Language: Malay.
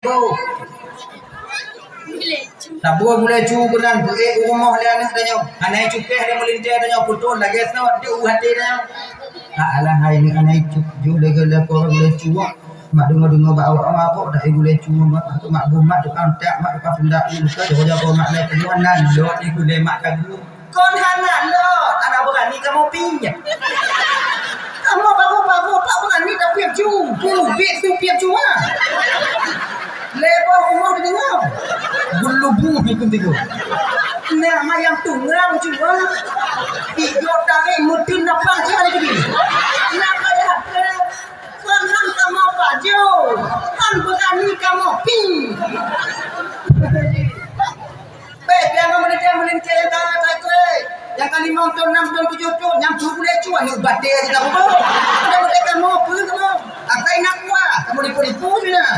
Bro. Tak buat mulai cu beran rumah dia anak tanya. Anak cupeh dia melintir tanya putus lagi sana dia hati tanya. Alah hai ni anak cu lega ko boleh cu. Mak dengar bawa apa dah boleh cu mak bumat depan tak mak depan sendak ni ke jaga mak lain kenuanan lo ni boleh mak kagu. Kon hanan lo anak berani kamu pinjam. Kamu baru tak berani dah piap cu. Tu bit tu piap cu ah. Lepas rumah dia dengar. Gulubu ikut tiga. Nah, mayang tunggang cuma. Tiga tarik mudin napang cari ke dia. Nak kaya ke? Kan kamu baju. Kan berani kamu ping. Baik, yang melintir yang tak yang kali 5 tahun, 6 tahun, 7 tahun, yang boleh cuan ni ubat dia je tak apa. Kamu kamu apa kamu? Akai nak kuat. Kamu ripu-ripu je lah.